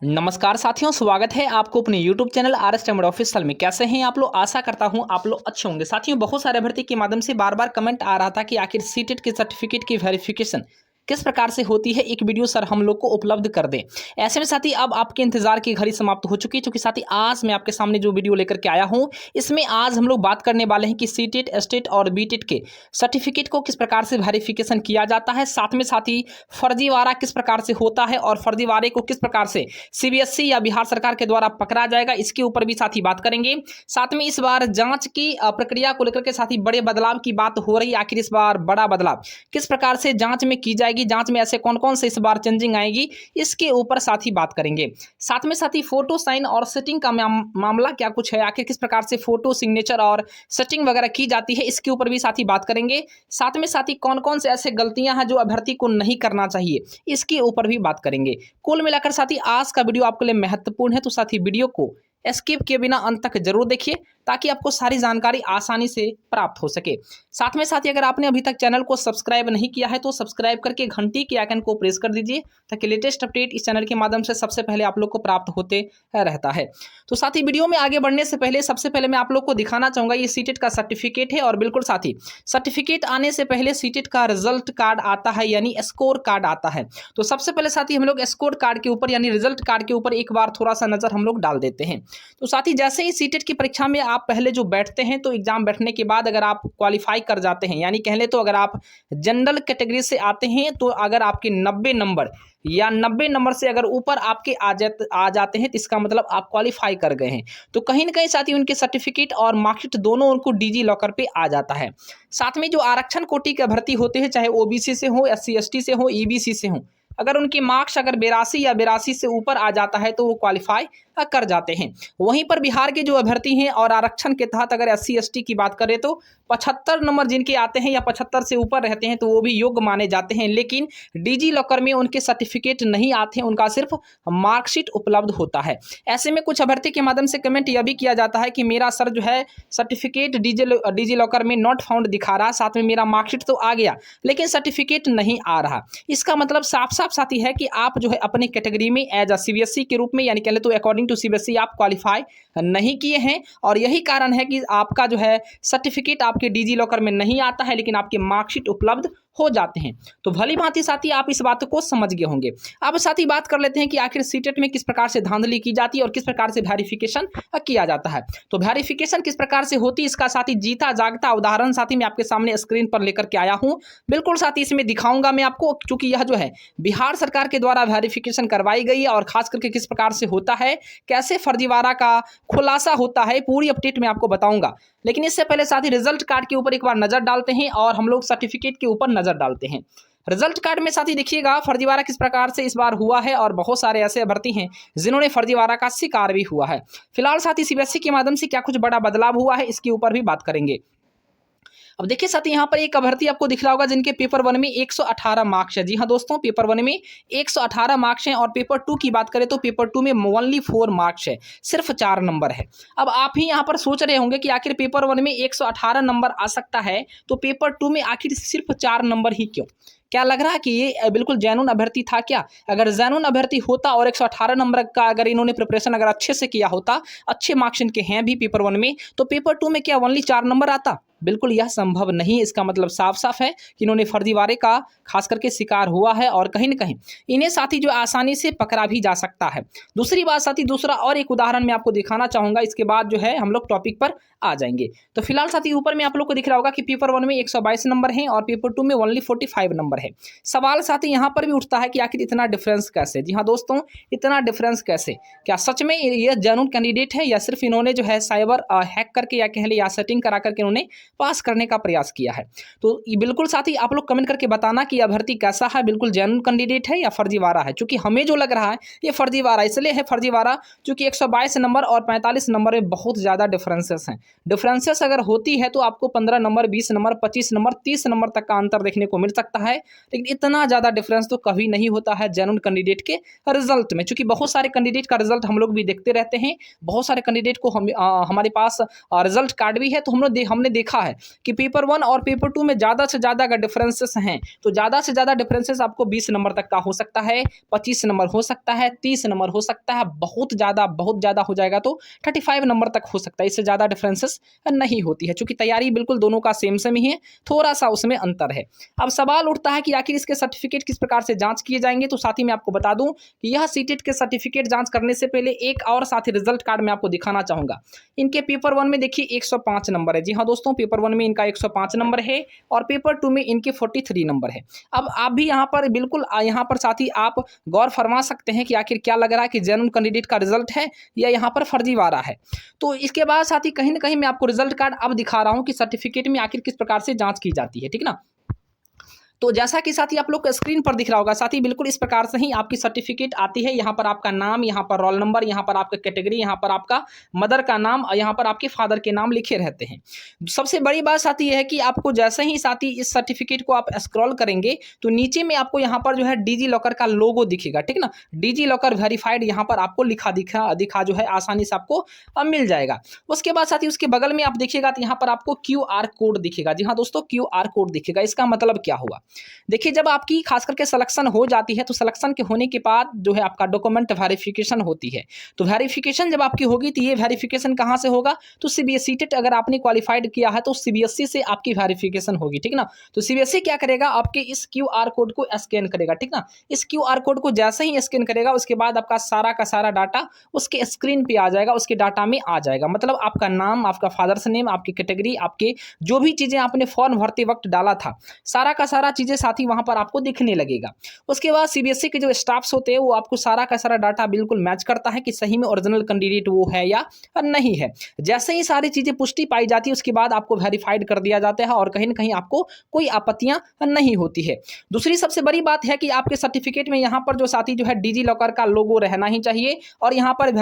नमस्कार साथियों, स्वागत है आपको अपने YouTube चैनल आरएस टेमड ऑफिशियल में। कैसे हैं आप लोग? आशा करता हूं आप लोग अच्छे होंगे। साथियों, बहुत सारे अभ्यर्थी के माध्यम से बार बार कमेंट आ रहा था कि आखिर सीटेट के सर्टिफिकेट की वेरिफिकेशन किस प्रकार से होती है, एक वीडियो सर हम लोग को उपलब्ध कर दें। ऐसे में साथी अब आपके इंतजार की घड़ी समाप्त हो चुकी है, क्योंकि साथी आज मैं आपके सामने जो वीडियो लेकर के आया हूं, इसमें आज हम लोग बात करने वाले हैं कि सीटेट, एस्टेट और बीटेट के सर्टिफिकेट को किस प्रकार से वेरिफिकेशन किया जाता है। साथ में साथी फर्जीवाड़ा किस प्रकार से होता है और फर्जीवाड़े को किस प्रकार से सीबीएसई या बिहार सरकार के द्वारा पकड़ा जाएगा, इसके ऊपर भी साथी बात करेंगे। साथ में इस बार जांच की प्रक्रिया को लेकर के साथी बड़े बदलाव की बात हो रही है। आखिर इस बार बड़ा बदलाव किस प्रकार से जांच में की जाएगी, जांच में ऐसे कौन कौन से इस बार चेंजिंग आएगी, इसके ऊपर साथी बात करेंगे। साथ में साथी फोटो साइन और सेटिंग का मामला क्या कुछ है, आखिर किस प्रकार से फोटो सिग्नेचर और सेटिंग वगैरह की जाती है, इसके ऊपर भी साथी बात करेंगे। साथ में साथी कौन कौन से ऐसे गलतियां हैं जो अभ्यर्थी को नहीं करना चाहिए, इसके ऊपर भी बात करेंगे। कुल मिलाकर साथी आज का वीडियो आपके लिए महत्वपूर्ण है, तो साथी वीडियो को स्किप किए बिना अंत तक जरूर देखिए, ताकि आपको सारी जानकारी आसानी से प्राप्त हो सके। साथ में साथी अगर आपने अभी तक चैनल को सब्सक्राइब नहीं किया है तो सब्सक्राइब करके घंटी के आइकन को प्रेस कर दीजिए, ताकि लेटेस्ट अपडेट इस चैनल के माध्यम से सबसे पहले आप लोग को प्राप्त होते रहता है। तो साथी वीडियो में आगे बढ़ने से पहले सबसे पहले मैं आप लोग को दिखाना चाहूँगा, ये सीटेट का सर्टिफिकेट है। और बिल्कुल साथी सर्टिफिकेट आने से पहले सीटेट का रिजल्ट कार्ड आता है, यानी स्कोर कार्ड आता है। तो सबसे पहले साथी हम लोग स्कोर कार्ड के ऊपर यानी रिजल्ट कार्ड के ऊपर एक बार थोड़ा सा नजर हम लोग डाल देते हैं। तो साथी जैसे ही सीटेट की परीक्षा में आप पहले जो बैठते हैं, तो एग्जाम बैठने के बाद अगर आप क्वालिफाई कर जाते हैं, यानी कह लें तो अगर आप जनरल कैटेगरी से आते हैं, तो अगर आपके 90 नंबर या 90 नंबर से अगर ऊपर आपके आ जाते हैं, तो इसका मतलब आप क्वालिफाई कर गए हैं। तो कहीं ना कहीं साथी उनके सर्टिफिकेट और मार्कशीट दोनों उनको डिजी लॉकर पे आ जाता है। साथ में जो आरक्षण कोटि के भर्ती होते हैं, चाहे ओबीसी से हो, SC ST से हो, EBC से हो, अगर उनके मार्क्स अगर 82 या 82 से ऊपर आ जाता है तो वो क्वालिफाई कर जाते हैं। वहीं पर बिहार के जो अभ्यर्थी हैं और आरक्षण के तहत अगर SC ST की बात करें, तो 75 नंबर जिनके आते हैं या 75 से ऊपर रहते हैं, तो वो भी योग्य माने जाते हैं। लेकिन डिजी लॉकर में उनके सर्टिफिकेट नहीं आते हैं, उनका सिर्फ मार्कशीट उपलब्ध होता है। ऐसे में कुछ अभ्यर्थी के माध्यम से कमेंट यह भी किया जाता है कि मेरा सर जो है सर्टिफिकेट डिजी लॉकर में नॉट फाउंड दिखा रहा, साथ में मेरा मार्कशीट तो आ गया लेकिन सर्टिफिकेट नहीं आ रहा। इसका मतलब साफ साफ साथी है कि आप जो है अपने कैटेगरी में एज अ CBSE के रूप में, यानी कह ले तो अकॉर्डिंग टू CBSE आप क्वालिफाई नहीं किए हैं, और यही कारण है कि आपका जो है सर्टिफिकेट आपके डिजी लॉकर में नहीं आता है, लेकिन आपके मार्कशीट उपलब्ध हो जाते हैं। तो भली भांति साथी आप इस बात को समझ गए होंगे। अब साथी बात कर लेते हैं कि आखिर सीटेट में किस प्रकार से धांधली की जाती है और किस प्रकार से वेरिफिकेशन किया जाता है। तो वेरिफिकेशन किस प्रकार से होती है, इसका साथी जीता जागता उदाहरण साथी मैं आपके सामने स्क्रीन पर लेकर के आया हूं। बिल्कुल साथी इसमें दिखाऊंगा मैं आपको, क्योंकि यह जो है बिहार सरकार के द्वारा वेरिफिकेशन करवाई गई है, और खास करके किस प्रकार से होता है, कैसे फर्जीवाड़ा का खुलासा होता है, पूरी अपडेट मैं आपको बताऊंगा। लेकिन इससे पहले साथी रिजल्ट कार्ड के ऊपर एक बार नजर डालते हैं और हम लोग सर्टिफिकेट के ऊपर नजर डालते हैं। रिजल्ट कार्ड में साथी देखिएगा फर्जीवाड़ा किस प्रकार से इस बार हुआ है, और बहुत सारे ऐसे अभ्यर्थी हैं जिन्होंने फर्जीवाड़ा का शिकार भी हुआ है। फिलहाल साथी CBSE के माध्यम से क्या कुछ बड़ा बदलाव हुआ है, इसके ऊपर भी बात करेंगे। अब देखिए साथी यहाँ पर एक अभ्यर्थी आपको दिख रहा होगा जिनके पेपर 1 में 118 मार्क्स है। जी हाँ दोस्तों, पेपर 1 में 118 मार्क्स हैं, और पेपर 2 की बात करें तो पेपर 2 में ओनली 4 मार्क्स है, सिर्फ 4 नंबर है। अब आप ही यहाँ पर सोच रहे होंगे कि आखिर पेपर 1 में 118 नंबर आ सकता है, तो पेपर 2 में आखिर सिर्फ 4 नंबर ही क्यों? क्या लग रहा है कि ये बिल्कुल जेन्युइन अभ्यर्थी था क्या? अगर जेन्युइन अभ्यर्थी होता और 118 नंबर का अगर इन्होंने प्रिपरेशन अगर अच्छे से किया होता, अच्छे मार्क्स इनके हैं भी पेपर 1 में, तो पेपर 2 में क्या ओनली 4 नंबर आता? बिल्कुल यह संभव नहीं है। इसका मतलब साफ साफ है कि इन्होंने फर्जीवाड़े का खास करके शिकार हुआ है, और कहीं न कहीं इन्हें साथी जो आसानी से पकड़ा भी जा सकता है। दूसरी बात साथी, दूसरा और एक उदाहरण मैं आपको दिखाना चाहूँगा, इसके बाद जो है हम लोग टॉपिक पर आ जाएंगे। तो फिलहाल साथी ऊपर में आप लोग को दिख रहा होगा कि पेपर 1 में 122 नंबर हैं और पेपर 2 में ओनली 45 नंबर है। सवाल साथी यहाँ पर भी उठता है कि आखिर इतना डिफरेंस कैसे? जी हाँ दोस्तों, इतना डिफरेंस कैसे? क्या सच में ये जेन्युइन कैंडिडेट है, या सिर्फ इन्होंने जो है साइबर हैक करके या कह ले या सेटिंग करा करके इन्होंने पास करने का प्रयास किया है? तो बिल्कुल साथी आप लोग कमेंट करके बताना कि अभ्यर्थी कैसा है, बिल्कुल जेन्युइन कैंडिडेट है या फर्जीवाड़ा है। क्योंकि हमें जो लग रहा है ये फर्जीवाड़ा इसलिए है, फर्जीवाड़ा क्योंकि 122 नंबर और 45 नंबर में बहुत ज़्यादा डिफरेंसेस हैं। डिफरेंसेस अगर होती है तो आपको 15 नंबर, 20 नंबर, 25 नंबर, 30 नंबर तक का अंतर देखने को मिल सकता है, लेकिन इतना ज़्यादा डिफरेंस तो कभी नहीं होता है जेन्युइन कैंडिडेट के रिजल्ट में। क्योंकि बहुत सारे कैंडिडेट का रिजल्ट हम लोग भी देखते रहते हैं, बहुत सारे कैंडिडेट को हमारे पास रिजल्ट कार्ड भी है, तो हमने देखा है कि पेपर 1 और पेपर 2 में ज़्यादा से ज़्यादा अगर डिफरेंसेस हैं तो ज़्यादा से ज़्यादा डिफरेंसेस आपको 20 नंबर तक का हो सकता है, 25 नंबर हो सकता है, 30 नंबर हो सकता है, बहुत ज़्यादा हो जाएगा तो 35 नंबर तक हो सकता है। इससे ज़्यादा डिफरेंसेस नहीं होती है, चूँकि तैयारी बिल्कुल दोनों का सेम ही है, थोड़ा-सा उसमें अंतर है। अब सवाल उठता है कि आखिर इसके सर्टिफिकेट किस प्रकार से जाँच किए जाएँगे, तो साथ ही मैं आपको बता दूँ कि यह सीटेट के सर्टिफिकेट जाँच करने से पहले एक और साथ ही रिजल्ट कार्ड मैं आपको दिखाना चाहूँगा। इनके पेपर 1 में देखिए 105 नंबर है। जी हाँ दोस्तों, पेपर 1 में इनका 105 नंबर है और पेपर 2 में इनके 43 नंबर है। अब आप भी यहाँ पर बिल्कुल यहाँ पर साथ ही आप गौर फरमा सकते हैं कि आखिर क्या लग रहा है कि जेन्युइन कैंडिडेट का रिजल्ट है या यहाँ पर फर्जीवाड़ा है। तो इसके बाद साथ ही कहीं न कहीं मैं आपको रिजल्ट कार्ड अब दिखा रहा हूँ कि सर्टिफिकेट में आखिर किस प्रकार से जाँच की जाती है, ठीक ना? तो जैसा कि साथी आप लोग को स्क्रीन पर दिख रहा होगा, साथी बिल्कुल इस प्रकार से ही आपकी सर्टिफिकेट आती है। यहाँ पर आपका नाम, यहाँ पर रोल नंबर, यहाँ पर आपका कैटेगरी, यहाँ पर आपका मदर का नाम और यहाँ पर आपके फादर के नाम लिखे रहते हैं। सबसे बड़ी बात साथी ये है कि आपको जैसे ही साथी इस सर्टिफिकेट को आप स्क्रॉल करेंगे तो नीचे में आपको यहाँ पर जो है डिजी लॉकर का लोगो दिखेगा, ठीक ना? डिजी लॉकर वेरीफाइड यहाँ पर आपको दिखा जो है आसानी से आपको मिल जाएगा। उसके बाद साथी उसके बगल में आप देखिएगा तो यहाँ पर आपको QR कोड दिखेगा। जी हाँ दोस्तों, QR कोड दिखेगा। इसका मतलब क्या हुआ? देखिए, जब आपकी खास करके सिलेक्शन हो जाती है तो सिलेक्शन के होने के बाद जो है आपका डॉक्यूमेंट वेरिफिकेशन होती है। तो वेरिफिकेशन जब आपकी होगी तो ये वेरिफिकेशन कहाँ से होगा? तो सीबीएसई टेट अगर आपने क्वालिफाइड किया है तो सीबीएसई से आपकी वेरिफिकेशन होगी, ठीक ना? तो सीबीएसई क्या करेगा? आपके इस QR कोड को स्कैन करेगा, ठीक ना? इस QR कोड को जैसे ही स्कैन करेगा उसके बाद आपका सारा का सारा डाटा उसके स्क्रीन पे आ जाएगा, उसके डाटा में आ जाएगा। मतलब आपका नाम, आपका फादर्स नेम, आपकी कैटेगरी, आपके जो भी चीज़ें आपने फॉर्म भरते वक्त डाला था, सारा का सारा चीज़ें साथ ही वहाँ पर आपको दिखने लगेगा। उसके बाद सीबीएसई के जो स्टाफ्स होते हैं वो आपको सारा का सारा डाटा बिल्कुल मैच करता है कि सही में ओरिजिनल कैंडिडेट वो है या नहीं है। जैसे ही सारी चीज़ें पुष्टि पाई जाती है उसके बाद आपको वेरीफाइड कर दिया जाता है और कहीं न कहीं आपको कोई आपत्तियाँ नहीं होती है। दूसरी सबसे बड़ी बात है कि आपके सर्टिफिकेट में यहाँ पर जो साथी जो है डिजी लॉकर का लोगो रहना ही चाहिए और यहाँ पर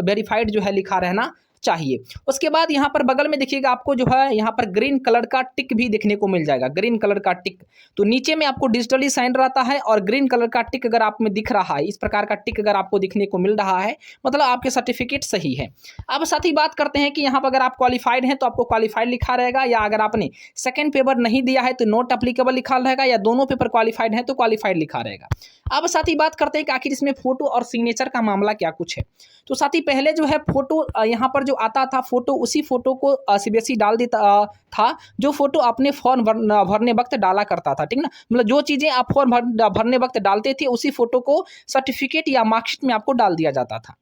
वेरीफाइड जो है लिखा रहना चाहिए। उसके बाद यहाँ पर बगल में देखिएगा आपको जो है यहाँ पर ग्रीन कलर का टिक भी देखने को मिल जाएगा, ग्रीन कलर का टिक। तो नीचे में आपको डिजिटली साइन रहता है और ग्रीन कलर का टिक अगर आप में दिख रहा है, इस प्रकार का टिक अगर आपको दिखने को मिल रहा है मतलब आपके सर्टिफिकेट सही है। अब साथ ही बात करते हैं कि यहाँ पर अगर आप क्वालिफाइड हैं तो आपको क्वालिफाइड लिखा रहेगा, या अगर आपने सेकेंड पेपर नहीं दिया है तो नॉट अप्लीकेबल लिखा रहेगा, या दोनों पेपर क्वालिफाइड है तो क्वालिफाइड लिखा रहेगा। अब साथ ही बात करते हैं कि आखिर इसमें फोटो और सिग्नेचर का मामला क्या कुछ है। तो साथ ही पहले जो है फोटो यहाँ पर जो आता था फोटो, उसी फोटो को सीबीएसई डाल देता था जो फोटो आपने फॉर्म भरने वक्त डाला करता था, ठीक ना? मतलब जो चीज़ें आप फॉर्म भरने वक्त डालते थे उसी फोटो को सर्टिफिकेट या मार्कशीट में आपको डाल दिया जाता था।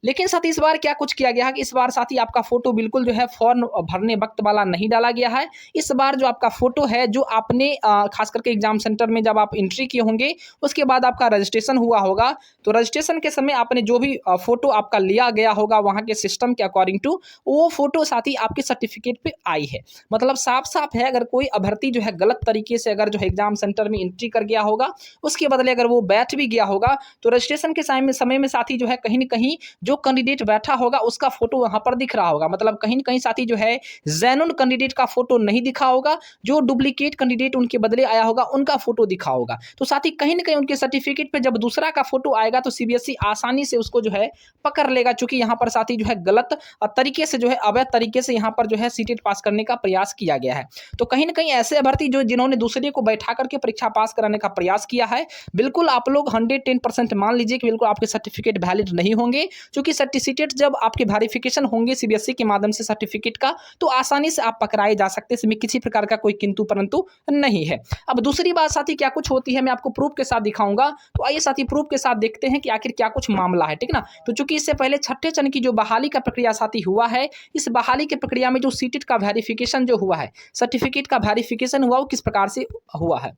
लेकिन साथ ही इस बार क्या कुछ किया गया है कि इस बार साथ ही आपका फोटो बिल्कुल जो है फॉर्म भरने वक्त वाला नहीं डाला गया है। इस बार जो आपका फोटो है जो आपने खास करके एग्जाम सेंटर में जब आप एंट्री किए होंगे उसके बाद आपका रजिस्ट्रेशन हुआ होगा, तो रजिस्ट्रेशन के समय आपने जो भी फोटो आपका लिया गया होगा वहाँ के सिस्टम के अकॉर्डिंग टू वो फोटो साथ ही आपके सर्टिफिकेट पे आई है। मतलब साफ साफ है, अगर कोई अभ्यर्थी जो है गलत तरीके से अगर जो है एग्जाम सेंटर में एंट्री कर गया होगा उसके बदले अगर वो बैठ भी गया होगा तो रजिस्ट्रेशन के समय में साथ ही जो है कहीं ना कहीं जो कैंडिडेट बैठा होगा उसका फोटो वहां पर दिख रहा होगा। मतलब कहीं न कहीं साथी जो है जेन्युइन कैंडिडेट का फोटो नहीं दिखा होगा, जो डुप्लीकेट कैंडिडेट उनके बदले आया होगा उनका फोटो दिखा होगा। तो साथी कहीं न कहीं उनके सर्टिफिकेट पे जब दूसरा का फोटो आएगा तो सीबीएसई आसानी से उसको जो है पकड़ लेगा, चूंकि यहाँ पर साथी जो है गलत तरीके से जो है अवैध तरीके से यहाँ पर जो है सीटेट पास करने का प्रयास किया गया है। तो कहीं न कहीं ऐसे अभ्यर्थी जो जिन्होंने दूसरे को बैठा करके परीक्षा पास कराने का प्रयास किया है, बिल्कुल आप लोग 110% मान लीजिए कि बिल्कुल आपके सर्टिफिकेट वैलिड नहीं होंगे, क्योंकि सर्टिफिकेट जब आपके वेरिफिकेशन होंगे सीबीएसई के माध्यम से सर्टिफिकेट का तो आसानी से आप पकड़ाए जा सकते हैं, इसमें किसी प्रकार का कोई किंतु परंतु नहीं है। अब दूसरी बात साथी क्या कुछ होती है मैं आपको प्रूफ के साथ दिखाऊंगा, तो आइए साथी प्रूफ के साथ देखते हैं कि आखिर क्या कुछ मामला है, ठीक ना। तो चूंकि इससे पहले छठे चरण की जो बहाली का प्रक्रिया साथी हुआ है, इस बहाली की प्रक्रिया में जो सीटेट का वेरिफिकेशन जो हुआ है, सर्टिफिकेट का वेरिफिकेशन हुआ वो किस प्रकार से हुआ है।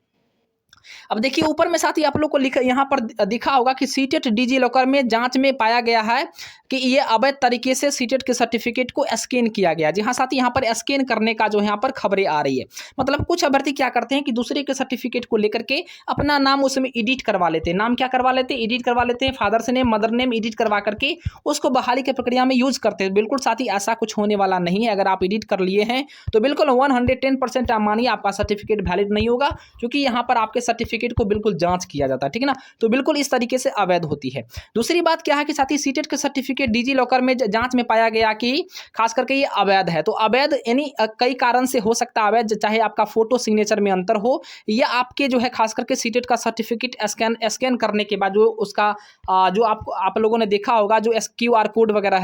अब देखिए ऊपर में साथ ही आप लोग को लिखा यहाँ पर दिखा होगा कि सीटेट डिजी लॉकर में जांच में पाया गया है कि ये अवैध तरीके से सीटेट के सर्टिफिकेट को स्कैन किया गया। जी हाँ साथ ही यहाँ पर स्कैन करने का जो यहाँ पर खबरें आ रही है, मतलब कुछ अभ्यर्थी क्या करते हैं कि दूसरे के सर्टिफिकेट को लेकर के अपना नाम उसमें एडिट करवा लेते हैं। नाम क्या करवा लेते हैं? एडिट करवा लेते हैं, फादर से नेम मदर नेम एडिट करवा करके उसको बहाली की प्रक्रिया में यूज करते हैं। बिल्कुल साथ ही ऐसा कुछ होने वाला नहीं है। अगर आप एडिट कर लिए हैं तो बिल्कुल 110% आप मानिए आपका सर्टिफिकेट वैलिड नहीं होगा, क्योंकि यहाँ पर आपके सर्टिफिकेट को बिल्कुल जांच किया जाता है, ठीक है ना। तो बिल्कुल इस तरीके से अवैध होती है। दूसरी बात क्या है कि साथ ही सीटेट के सर्टिफिकेट डिजी लॉकर में जांच में पाया गया कि खास करके ये अवैध है। तो अवैध यानी कई कारण से हो सकता है अवैध, चाहे आपका फोटो सिग्नेचर में अंतर हो या आपके जो है खास करके सीटेट का सर्टिफिकेट स्कैन करने के बाद जो उसका जो आप लोगों ने देखा होगा जो QR कोड वगैरह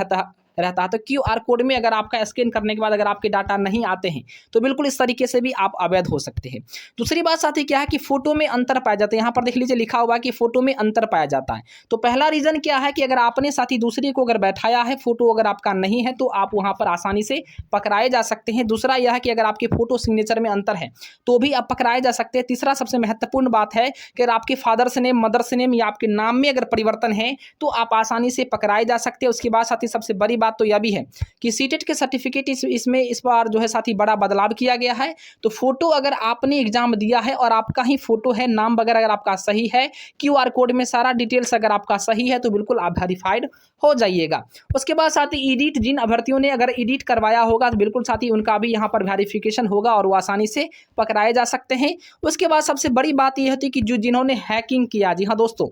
रहता है। तो QR कोड में अगर आपका स्कैन करने के बाद अगर आपके डाटा नहीं आते हैं तो बिल्कुल इस तरीके से भी आप अवैध हो सकते हैं। दूसरी बात साथ ही क्या है कि फोटो में अंतर पाया जाता है। यहाँ पर देख लीजिए लिखा हुआ है कि फोटो में अंतर पाया जाता है। तो पहला रीजन क्या है कि अगर आपने साथी दूसरे को अगर बैठाया है, फोटो अगर आपका नहीं है तो आप वहाँ पर आसानी से पकड़ाए जा सकते हैं। दूसरा यह है कि अगर आपके फोटो सिग्नेचर में अंतर है तो भी आप पकड़ाए जा सकते हैं। तीसरा सबसे महत्वपूर्ण बात है कि अगर आपके फादर्स नेम, मदर्स नेम या आपके नाम में अगर परिवर्तन है तो आप आसानी से पकड़ाए जा सकते हैं। उसके बाद साथ ही सबसे बड़ी बात तो यह भी है कि सीटेट के सर्टिफिकेट इसमें इस बार जो है साथी बड़ा बदलाव किया गया है। तो फोटो अगर आपने एग्जाम दिया है और आपका ही फोटो है, नाम वगैरह अगर आपका सही है, QR कोड में सारा डिटेल्स अगर आपका सही है तो बिल्कुल आप वेरीफाइड हो जाइएगा। उसके बाद साथ ही एडिट, जिन अभ्यर्थियों ने अगर एडिट करवाया होगा तो बिल्कुल साथ ही उनका भी यहाँ पर वेरिफिकेशन होगा और वो आसानी से पकड़ाए जा सकते हैं। उसके बाद सबसे बड़ी बात यह होती है कि जिन्होंने हैकिंग किया, जी हाँ दोस्तों,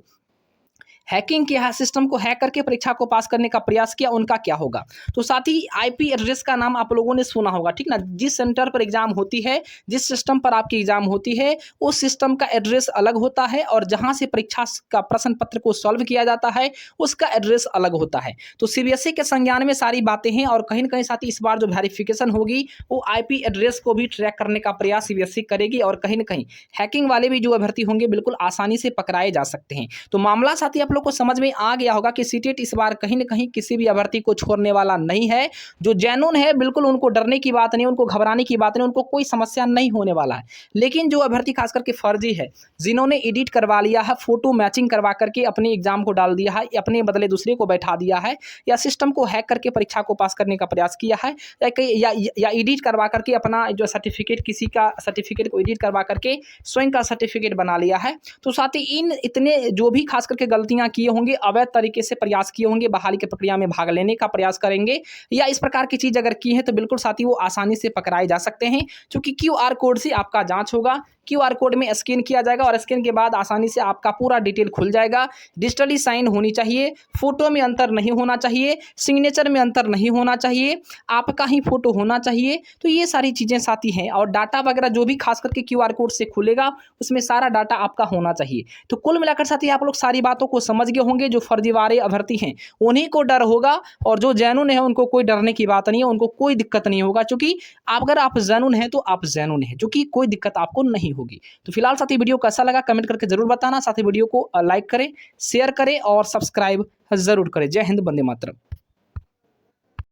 हैकिंग किया है, सिस्टम को हैक करके परीक्षा को पास करने का प्रयास किया, उनका क्या होगा। तो साथ ही IP एड्रेस का नाम आप लोगों ने सुना होगा, ठीक ना। जिस सेंटर पर एग्जाम होती है, जिस सिस्टम पर आपकी एग्जाम होती है, उस सिस्टम का एड्रेस अलग होता है और जहां से परीक्षा का प्रश्न पत्र को सॉल्व किया जाता है उसका एड्रेस अलग होता है। तो CBSE के संज्ञान में सारी बातें हैं और कहीं ना कहीं साथ ही इस बार जो वेरिफिकेशन होगी वो IP एड्रेस को भी ट्रैक करने का प्रयास CBSE करेगी और कहीं ना कहीं हैकिंग वाले भी जो अभ्यर्थी होंगे बिल्कुल आसानी से पकड़ाए जा सकते हैं। तो मामला साथी आप लोग को समझ में आ गया होगा कि सीटेट इस बार कहीं ना कहीं किसी भी अभ्यर्थी को छोड़ने वाला नहीं है। जो जेन्युइन है बिल्कुल उनको डरने की बात नहीं, उनको घबराने की बात नहीं, उनको कोई समस्या नहीं होने वाला है। लेकिन जो अभ्यर्थी खास करके फर्जी है, जिन्होंने एडिट करवा लिया है, फोटो मैचिंग करवा करके अपने एग्जाम को डाल दिया है, अपने बदले दूसरे को बैठा दिया है, या सिस्टम को हैक करके परीक्षा को पास करने का प्रयास किया है, या एडिट करवा करके अपना जो सर्टिफिकेट, किसी का सर्टिफिकेट को एडिट करवा करके स्वयं का सर्टिफिकेट बना लिया है। तो साथ ही इन इतने जो भी खास करके गलतियां किए होंगे, अवैध तरीके से प्रयास किए होंगे, बहाली की प्रक्रिया में भाग लेने का प्रयास करेंगे या इस प्रकार की चीज अगर की है तो बिल्कुल साथी वो आसानी से पकड़ाए जा सकते हैं, क्योंकि QR कोड से आपका जांच होगा। QR कोड में स्कैन किया जाएगा और स्कैन के बाद आसानी से आपका पूरा डिटेल खुल जाएगा। डिजिटली साइन होनी चाहिए, फोटो में अंतर नहीं होना चाहिए, सिग्नेचर में अंतर नहीं होना चाहिए, आपका ही फोटो होना चाहिए। तो ये सारी चीज़ें साथी हैं और डाटा वगैरह जो भी खास करके QR कोड से खुलेगा उसमें सारा डाटा आपका होना चाहिए। तो कुल मिलाकर साथी आप लोग सारी बातों को समझ गए होंगे। जो फर्जीवाड़े अभ्यर्थी हैं उन्हीं को डर होगा और जो जेन्युइन है उनको कोई डरने की बात नहीं है, उनको कोई दिक्कत नहीं होगा, क्योंकि अगर आप जेन्युइन हैं तो आप जेन्युइन हैं, जो कि कोई दिक्कत आपको नहीं होगी। तो फिलहाल साथी वीडियो कैसा लगा कमेंट करके जरूर बताना। साथी वीडियो को लाइक करें, शेयर करें और सब्सक्राइब जरूर करें। जय हिंद, वंदे मातरम।